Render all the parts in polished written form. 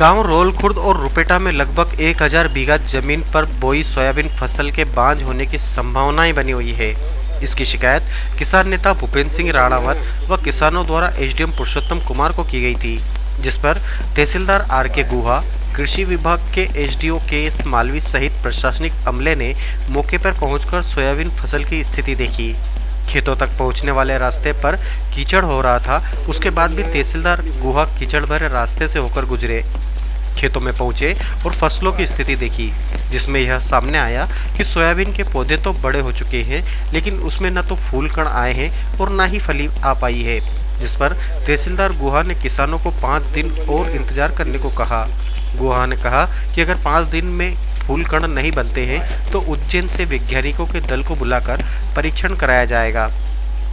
गांव रोलखुर्द और रुपेटा में लगभग 1000 बीघा जमीन पर बोई सोयाबीन फसल के बांझ होने की संभावनाएं बनी हुई है। इसकी शिकायत किसान नेता भूपेंद्र सिंह राणावत व किसानों द्वारा एसडीएम पुरुषोत्तम कुमार को की गई थी, जिस पर तहसीलदार आर के गुहा, कृषि विभाग के एसडीओ के एस मालवी सहित प्रशासनिक अमले ने मौके पर पहुंचकर सोयाबीन फसल की स्थिति देखी। खेतों तक पहुंचने वाले रास्ते पर कीचड़ हो रहा था। उसके बाद भी तहसीलदार गुहा कीचड़ भरे रास्ते से होकर गुजरे, खेतों में पहुंचे और फसलों की स्थिति देखी, जिसमें यह सामने आया कि सोयाबीन के पौधे तो बड़े हो चुके हैं, लेकिन उसमें न तो फूल कण आए हैं और न ही फली आ पाई है, जिस पर तहसीलदार गुहा ने किसानों को 5 दिन और इंतजार करने को कहा। गुहा ने कहा कि अगर 5 दिन में फूल कण नहीं बनते हैं तो उज्जैन से वैज्ञानिकों के दल को बुलाकर परीक्षण कराया जाएगा।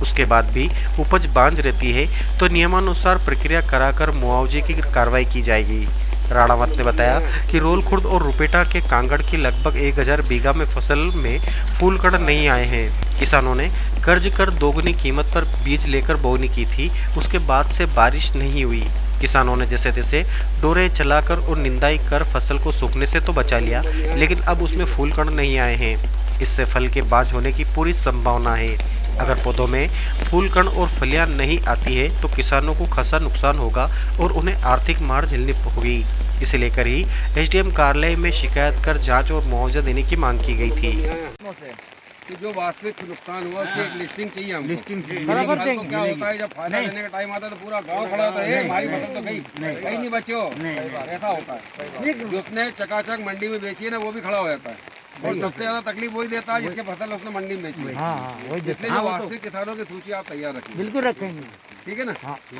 उसके बाद भी उपज बांझ रहती है तो नियमानुसार प्रक्रिया कराकर मुआवजे की कार्रवाई की जाएगी। राणावत ने बताया कि रोलखुर्द और रुपेटा के कांगड़ की लगभग 1000 बीघा में फसल में फूल कण नहीं आए हैं। किसानों ने कर्ज कर दोगुनी कीमत पर बीज लेकर बोनी की थी। उसके बाद से बारिश नहीं हुई। किसानों ने जैसे तैसे डोरे चलाकर और निंदाई कर फसल को सूखने से तो बचा लिया, लेकिन अब उसमें फूल कण नहीं आए हैं। इससे फल के बांझ होने की पूरी संभावना है। अगर पौधों में फूल कण और फलियां नहीं आती है तो किसानों को खासा नुकसान होगा और उन्हें आर्थिक मार झेलनी होगी। इसे लेकर ही एसडीएम कार्यालय में शिकायत कर जांच और मुआवजा देने की मांग की गई थी। कि जो वास्तविक नुकसान हुआ उसकी एक लिस्टिंग चाहिए हमको। लिस्टिंग बराबर तो क्या होता है, जब फायदा देने का टाइम आता है तो पूरा गांव खड़ा होता है, हमारी फसल तो कहीं नहीं बचे हो, ऐसा होता है। जिसने चकाचक मंडी में बेची है ना वो भी खड़ा हो जाता है, और सबसे ज्यादा तकलीफ वही देता है जिसके फसल उसने मंडी में बेची है। इसलिए जो वास्तविक किसानों की सूची आप तैयार रखें। बिल्कुल रखेंगे, ठीक है ना,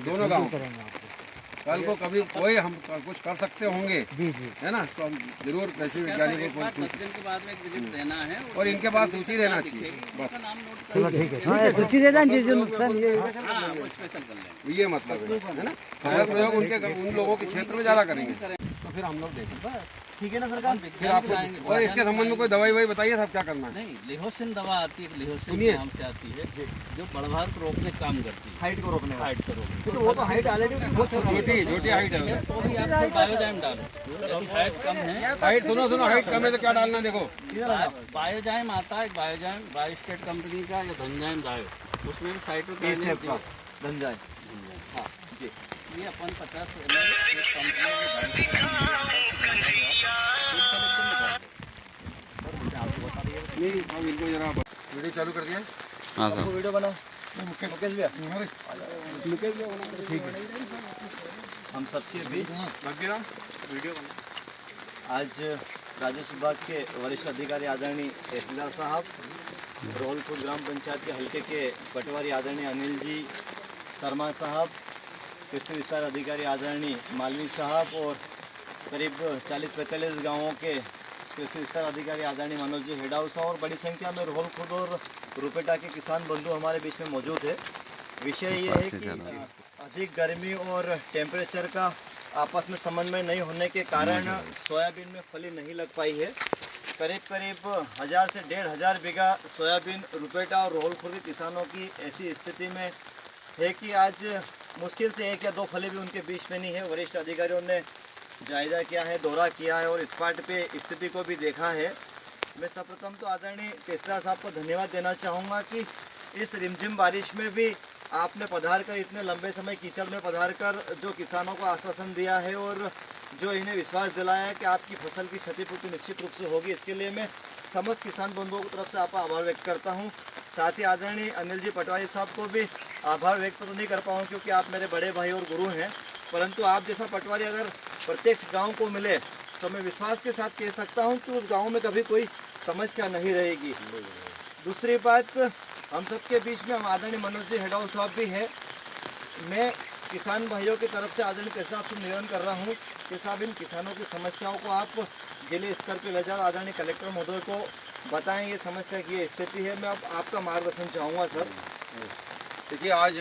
दोनों गाँव। कल को कभी कोई हम कुछ कर सकते होंगे, है ना, तो हम जरूर कृषि वैज्ञानिकों को 10 दिन के बाद में एक विजिट देना है और इनके पास सूची रहना चाहिए बस। चलो ठीक है, सूची दे दें जो नुकसान ये वो स्पेशल कर लेंगे, ये मतलब है ना। अगर प्रयोग उन लोगों के क्षेत्र में ज्यादा करेंगे तो फिर हम लोग देखेंगे, ठीक है ना सरकार। फिर आप और इसके संबंध में कोई दवाई वही बताइए साहब क्या करना है। नहीं, लिहोसिन दवा आती है, लिहोसिन सुनिए। नाम से आती है, जो बढ़भार को रोकने काम करती है, हाइट को रोकने हाइट को रोकने। तो वो तो हाइट ऑलरेडी बहुत छोटी हाइट है, तो भी आप बायोजाइम डालो, यदि हाइट कम है। हाइट सुनो हाइट कम है तो क्या डालना, देखो बायोजाइम आता है, बायोजाइम बायोस्टेट कंपनी का या धनजाइम डायो, उसमें भी साइटोकिनिन धनजाय। ये अपन 50 ml नहीं, हम इनको जरा वीडियो चालू कर दिया। हाँ सर, वीडियो बनाओ। मुकेश भैया ठीक है, हम सबके बीच लग गया वीडियो आज राजस्व विभाग के वरिष्ठ अधिकारी आदरणीय तहसीलदार साहब, रोलखुर्द ग्राम पंचायत के हल्के के पटवारी आदरणीय अनिल जी शर्मा साहब, कृषि विस्तार अधिकारी आदरणीय मालवी साहब और करीब 40-45 गांवों के कृषि विस्तार अधिकारी आदरणीय मनोज जी हेडाउ साहब और बड़ी संख्या में रोलखुर्द और रुपेटा के किसान बंधु हमारे बीच में मौजूद है। विषय ये है कि अधिक गर्मी और टेम्परेचर का आपस में समन्वय नहीं होने के कारण सोयाबीन में फली नहीं लग पाई है। करीब 1000 से 1500 बीघा सोयाबीन रुपेटा और रोलखुर्द के किसानों की ऐसी स्थिति में है कि आज मुश्किल से 1 या 2 फली भी उनके बीच में नहीं है। वरिष्ठ अधिकारियों ने जायजा किया है, दौरा किया है और स्पॉट पे स्थिति को भी देखा है। मैं सर्वप्रथम तो आदरणीय तहसीलदार साहब को धन्यवाद देना चाहूँगा कि इस रिमझिम बारिश में भी आपने पधार कर, इतने लंबे समय कीचड़ में पधार कर जो किसानों को आश्वासन दिया है और जो इन्हें विश्वास दिलाया है कि आपकी फसल की क्षतिपूर्ति निश्चित रूप से होगी, इसके लिए मैं समस्त किसान बंधुओं की तरफ से आपका आभार व्यक्त करता हूं। साथ ही आदरणीय अनिल जी पटवारी साहब को भी आभार व्यक्त तो नहीं कर पाऊँ क्योंकि आप मेरे बड़े भाई और गुरु हैं, परंतु आप जैसा पटवारी अगर प्रत्यक्ष गाँव को मिले तो मैं विश्वास के साथ कह सकता हूँ कि उस गाँव में कभी कोई समस्या नहीं रहेगी। दूसरी बात, हम सबके बीच में हम आदरणीय मनोज जी हेडाउ साहब भी हैं। मैं किसान भाइयों की तरफ से आदरणीय तहसीलदार से निवेदन कर रहा हूं कि साहब इन किसानों की समस्याओं को आप जिले स्तर पर ले जाओ, आदरणीय कलेक्टर महोदय को बताएं ये समस्या की ये स्थिति है। मैं अब आपका मार्गदर्शन चाहूँगा सर। देखिए, आज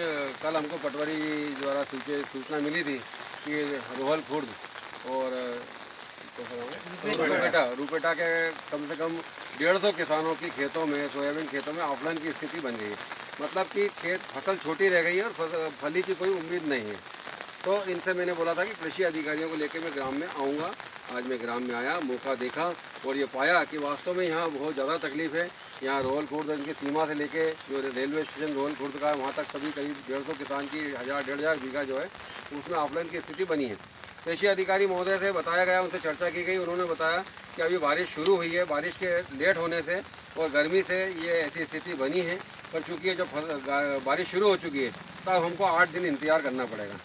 कल हमको पटवारी द्वारा सूचना मिली थी कि रोलखुर्द और रुपेटा के कम से कम 150 किसानों की खेतों में, सोयाबीन खेतों में ऑफलाइन की स्थिति बन गई है। मतलब कि फसल छोटी रह गई है और फली की कोई उम्मीद नहीं है। तो इनसे मैंने बोला था कि कृषि अधिकारियों को लेकर मैं ग्राम में आऊँगा। आज मैं ग्राम में आया, मौका देखा और ये पाया कि वास्तव में यहाँ बहुत ज़्यादा तकलीफ़ है। यहाँ रोहल खुर्द इनकी सीमा से लेके जो रेलवे स्टेशन रोहल खुर्द का है वहाँ तक सभी करीब 150 किसान की 1000-1500 बीघा जो है उसमें ऑफलाइन की स्थिति बनी है। कृषि अधिकारी महोदय से बताया गया, उनसे चर्चा की गई, उन्होंने बताया कि अभी बारिश शुरू हुई है, बारिश के लेट होने से और गर्मी से ये ऐसी स्थिति बनी है। पर चूँकि जब बारिश शुरू हो चुकी है तब हमको 8 दिन इंतज़ार करना पड़ेगा।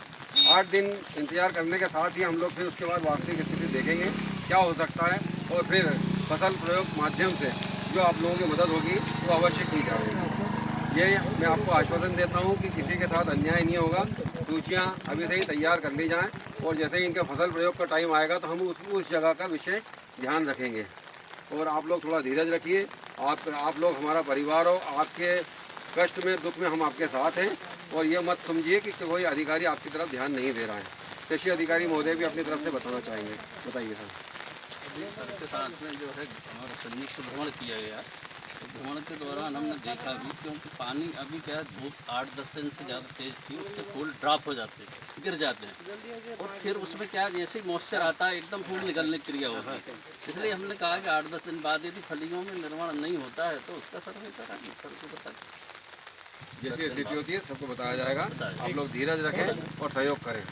8 दिन इंतज़ार करने के साथ ही हम लोग फिर उसके बाद वास्तविक स्थिति देखेंगे क्या हो सकता है और फिर फसल प्रयोग माध्यम से जो आप लोगों की मदद होगी वो अवश्य की जाएगी। ये मैं आपको आश्वासन देता हूँ कि किसी के साथ अन्याय नहीं होगा। सूचियाँ अभी से ही तैयार कर ली जाएँ और जैसे ही इनके फसल प्रयोग का टाइम आएगा तो हम उस जगह का विशेष ध्यान रखेंगे। और आप लोग थोड़ा धीरज रखिए। आप लोग हमारा परिवार हो, आपके कष्ट में दुख में हम आपके साथ हैं और ये मत समझिए कि कोई अधिकारी आपकी तरफ ध्यान नहीं दे रहा है। कृषि अधिकारी महोदय भी अपनी तरफ से बताना चाहेंगे, बताइए सर। सर के साथ में जो है हमारा संयुक्त भ्रमण किया गया, तो भ्रमण के दौरान हमने देखा भी, क्योंकि पानी अभी क्या है धूप 8-10 दिन से ज़्यादा तेज़ थी, उससे फूल ड्रॉप हो जाते हैं, गिर जाते हैं और फिर उसमें क्या जैसे ही मॉइस्चर आता है एकदम फूल निकलने की क्रिया होती है। इसलिए हमने कहा कि 8-10 दिन बाद यदि फलियों में निर्माण नहीं होता है तो उसका सर्वे कराएंगे। सर को बताइए जैसी स्थिति होती है सबको बताया जाएगा। आप लोग धीरज रखें और सहयोग करें।